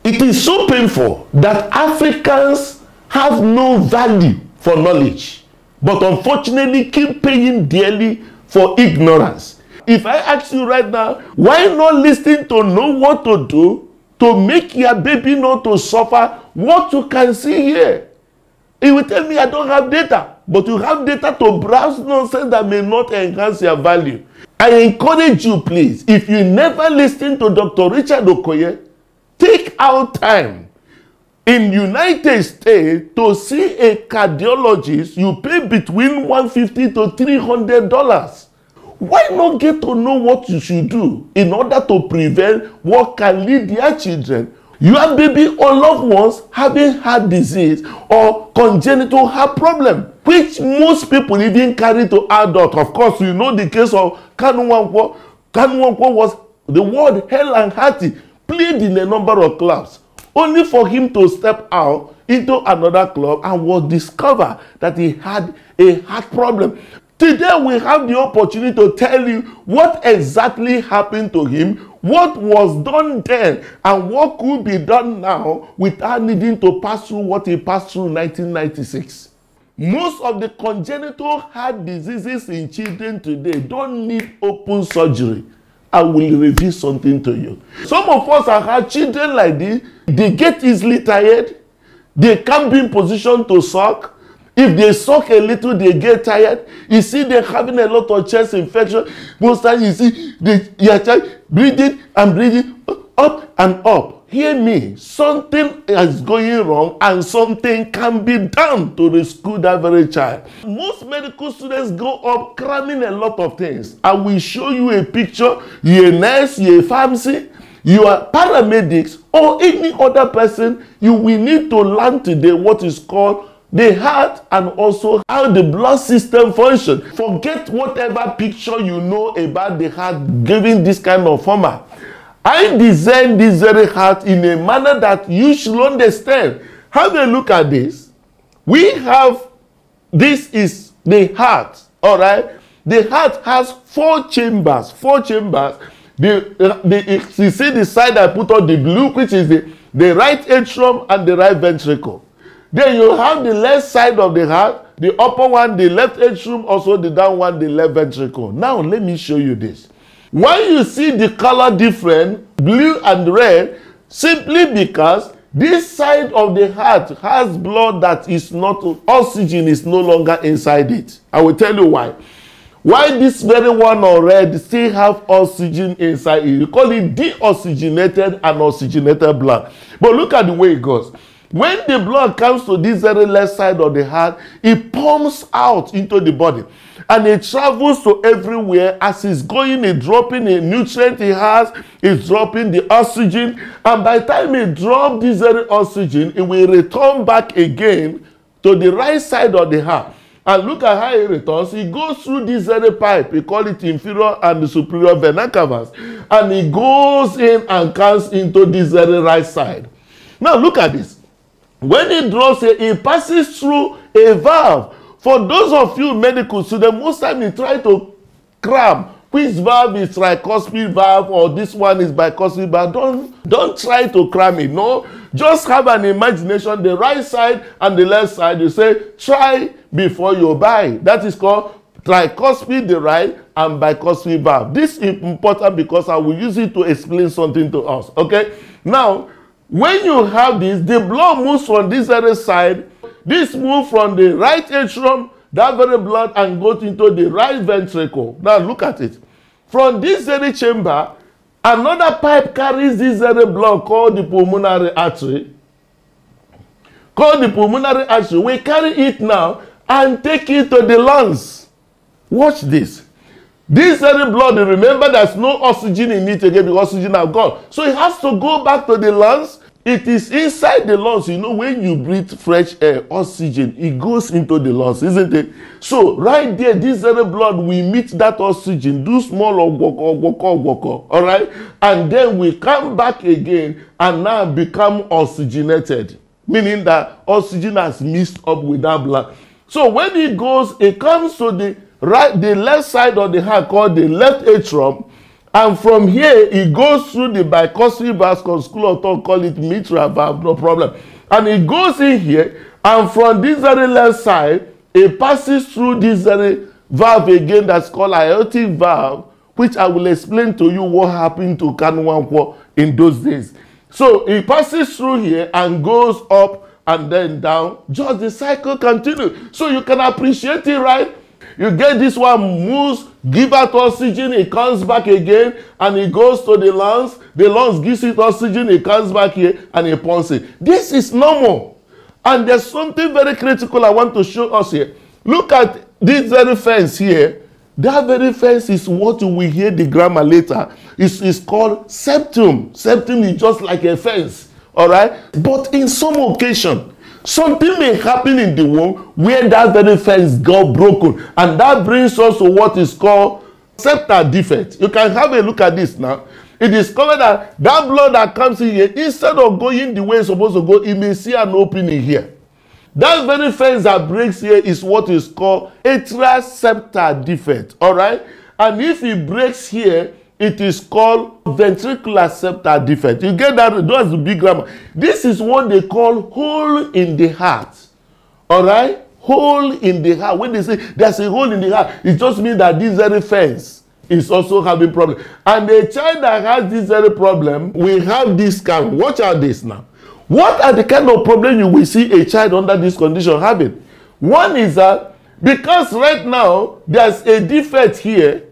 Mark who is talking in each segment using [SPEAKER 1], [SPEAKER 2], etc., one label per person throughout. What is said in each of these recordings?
[SPEAKER 1] It is so painful that Africans have no value for knowledge, but unfortunately keep paying dearly for ignorance. If I ask you right now, why not listen to know what to do to make your baby not to suffer what you can see here? He will tell me I don't have data, but you have data to browse nonsense that may not enhance your value. I encourage you, please, if you never listen to Dr. Richard Okoye, take out time in United States to see a cardiologist. You pay between $150 to $300. Why not get to know what you should do in order to prevent what can lead their children, your baby or loved ones having heart disease or congenital heart problem, which most people even carry to adult. Of course, you know the case of Kanu Nwankwo. Kanu Nwankwo was the word hell and hearty, played in a number of clubs, only for him to step out into another club and was discovered that he had a heart problem. Today we have the opportunity to tell you what exactly happened to him, what was done then, and what could be done now without needing to pass through what he passed through in 1996. Most of the congenital heart diseases in children today don't need open surgery. I will reveal something to you. Some of us have had children like this. They get easily tired. They can't be in position to suck. If they suck a little, they get tired. You see, they're having a lot of chest infection. Most times, you see, your child breathing and breathing up and up. Hear me. Something is going wrong and something can be done to rescue that very child. Most medical students grow up cramming a lot of things. I will show you a picture. You're a nurse, you're a pharmacy, you are paramedics, or any other person. You will need to learn today what is called the heart and also how the blood system functions. Forget whatever picture you know about the heart giving this kind of format. I designed this very heart in a manner that you should understand. Have a look at this. We have, this is the heart, all right? The heart has 4 chambers, 4 chambers. You see the side I put on the blue, which is the right atrium and the right ventricle. Then you have the left side of the heart, the upper one, the left atrium, also the down one, the left ventricle. Now, let me show you this. Why you see the color different, blue and red, simply because this side of the heart has blood that is not, oxygen is no longer inside it. I will tell you why. Why this very one on red still have oxygen inside it. You call it deoxygenated and oxygenated blood. But look at the way it goes. When the blood comes to this very left side of the heart, it pumps out into the body. And it travels to everywhere. As it's going, it's dropping a nutrient it has, it's dropping the oxygen. And by the time it drops this very oxygen, it will return back again to the right side of the heart. And look at how it returns. It goes through this very pipe. We call it inferior and the superior vena cavas. And it goes in and comes into this very right side. Now look at this. When it draws it passes through a valve. For those of you medical students, most time you try to cram which valve is tricuspid valve or this one is bicuspid valve. Don't try to cram it. No, just have an imagination. The right side and the left side, you say try before you buy. That is called tricuspid the right and bicuspid valve. This is important because I will use it to explain something to us. Okay, now when you have this, the blood moves from this other side. This moves from the right atrium, that very blood, and goes into the right ventricle. Now look at it. From this very chamber, another pipe carries this very blood called the pulmonary artery. We carry it now and take it to the lungs. Watch this. This very blood, remember there's no oxygen in it again because oxygen has gone. So it has to go back to the lungs. It is inside the lungs. You know, when you breathe fresh air, oxygen, it goes into the lungs, isn't it? So right there, this very blood, we meet that oxygen, do small woko, all right? And then we come back again and now become oxygenated, meaning that oxygen has mixed up with that blood. So when it goes, it comes to the left side of the heart called the left atrium, And from here, it goes through the bicuspid valve, school of thought call it mitral valve, no problem. And it goes in here, and from this very left side, it passes through this very valve again that's called aortic valve, which I will explain to you what happened to Kanwankwo in those days. So it passes through here and goes up and then down. Just the cycle continues. So you can appreciate it, right? You get this one moves, give out oxygen, it comes back again, and it goes to the lungs. The lungs gives it oxygen, it comes back here, and it pumps it. This is normal. And there's something very critical I want to show us here. Look at this very fence here. That very fence is what you will hear the grammar later. It's called septum. Septum is just like a fence, all right? But in some occasion, something may happen in the womb where that very fence got broken. And that brings us to what is called septal defect. You can have a look at this now. It is discovered that that blood that comes in here, instead of going the way it's supposed to go, it may see an opening here. That very fence that breaks here is what is called atrial septal defect, all right? And if it breaks here, it is called ventricular septal defect. You get that? That's the big grammar. This is what they call hole in the heart, all right? Hole in the heart. When they say there's a hole in the heart, it just means that this very fence is also having problem. And a child that has this very problem will have this kind. Watch out this now. What are the kind of problem you will see a child under this condition having? One is that because right now there's a defect here,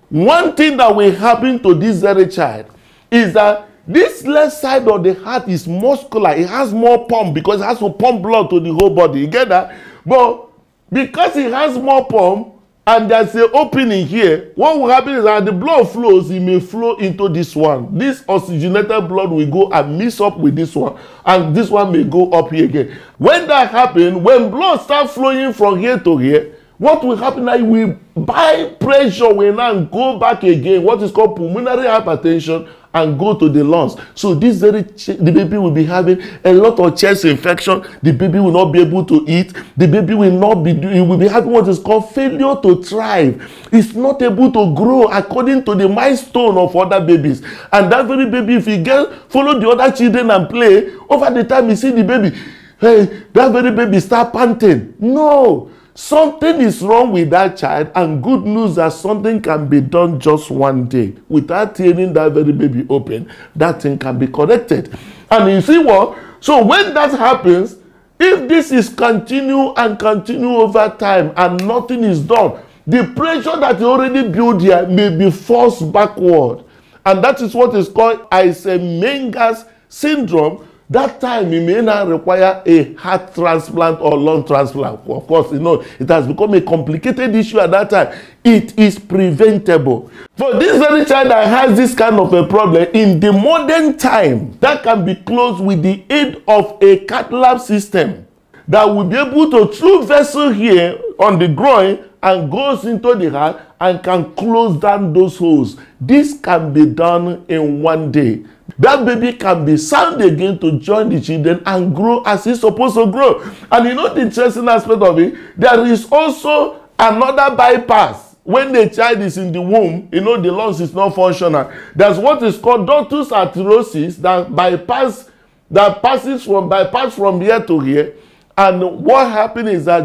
[SPEAKER 1] one thing that will happen to this very child is that this left side of the heart is muscular. It has more pump because it has to pump blood to the whole body. You get that? But because it has more pump and there's an opening here, what will happen is that the blood flows, it may flow into this one. This oxygenated blood will go and mix up with this one, and this one may go up here again. When that happens, when blood starts flowing from here to here, what will happen is we by pressure will now go back again, what is called pulmonary hypertension, and go to the lungs. So this very the baby will be having a lot of chest infection. The baby will not be able to eat. The baby will not be it will be having what is called failure to thrive. It's not able to grow according to the milestone of other babies. And that very baby, if he follow the other children and play, over the time you see the baby, hey, that very baby start panting. No. Something is wrong with that child, and good news that something can be done just one day. Without tearing that very baby open, that thing can be corrected. And you see what? So when that happens, if this is continue over time and nothing is done, the pressure that you already built here may be forced backward. And that is what is called Eisenmenger's syndrome. That time it may not require a heart transplant or lung transplant. Of course, you know, it has become a complicated issue at that time. It is preventable. For this very child that has this kind of a problem, in the modern time, that can be closed with the aid of a cath lab system that will be able to through vessel here on the groin and goes into the heart and can close down those holes. This can be done in one day. That baby can be sound again to join the children and grow as it's supposed to grow. And you know the interesting aspect of it, there is also another bypass. When the child is in the womb, you know the lungs is not functional. There's what is called ductus arteriosus that passes from here to here. And what happens is that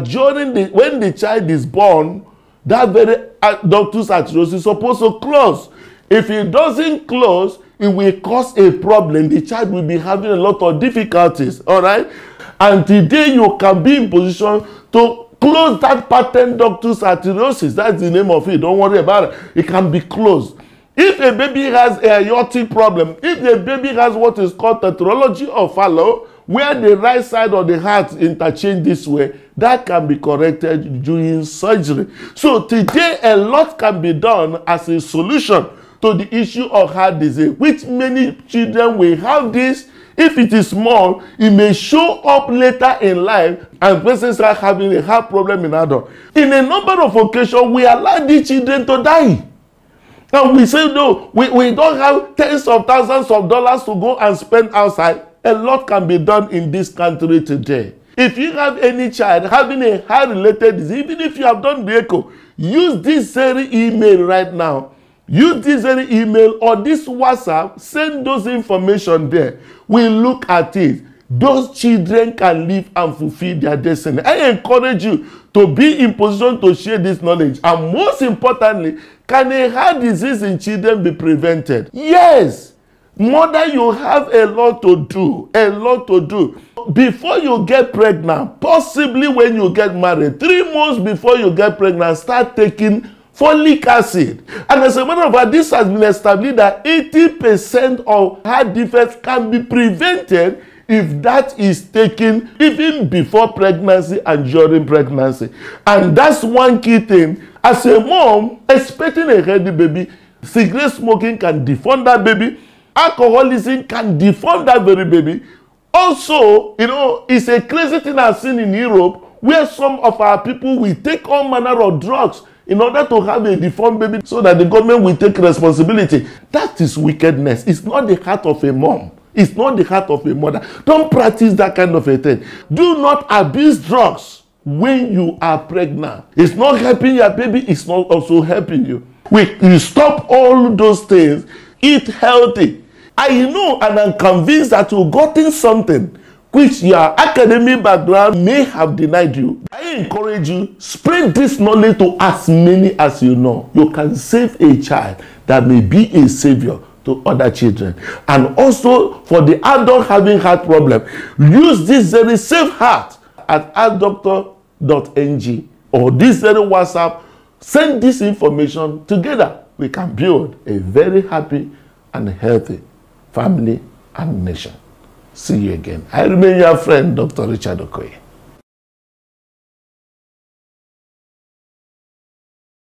[SPEAKER 1] when the child is born, that very ductus arteriosus is supposed to close. If it doesn't close, it will cause a problem. The child will be having a lot of difficulties, all right? And today you can be in position to close that patent ductus arteriosus. That's the name of it. Don't worry about it. It can be closed. If a baby has a aortic problem, if the baby has what is called tetralogy of Fallot, where the right side of the heart interchange this way, that can be corrected during surgery. So today a lot can be done as a solution to the issue of heart disease, which many children will have this. If it is small, it may show up later in life and persons start having a heart problem in adult. In a number of occasions, we allow these children to die. And we say, no, we don't have tens of thousands of dollars to go and spend outside. A lot can be done in this country today. If you have any child having a heart-related disease, even if you have done the echo, use this very email right now use this very email or this WhatsApp, send those information there. We look at it. Those children can live and fulfill their destiny. I encourage you to be in position to share this knowledge. And most importantly, can a heart disease in children be prevented? Yes. Mother, you have a lot to do. A lot to do. Before you get pregnant, possibly when you get married, 3 months before you get pregnant, start taking folic acid. And as a matter of fact, this has been established that 80% of heart defects can be prevented if that is taken even before pregnancy and during pregnancy. And that's one key thing. As a mom expecting a healthy baby, cigarette smoking can deform that baby. Alcoholism can deform that very baby. Also, it's a crazy thing I've seen in Europe where some of our people will take all manner of drugs in order to have a deformed baby so that the government will take responsibility. That is wickedness. It's not the heart of a mom. It's not the heart of a mother. Don't practice that kind of a thing. Do not abuse drugs when you are pregnant. It's not helping your baby. It's not also helping you. You stop all those things. Eat healthy. I know and I'm convinced that you've gotten something which your academic background may have denied you. I encourage you, spread this knowledge to as many as you know. You can save a child that may be a savior to other children. And also for the adult having heart problem, use this very safe heart at heartdoctor.ng or this very WhatsApp. Send this information. Together we can build a very happy and healthy family and nation. See you again. I remain your friend, Dr. Richard Okoye.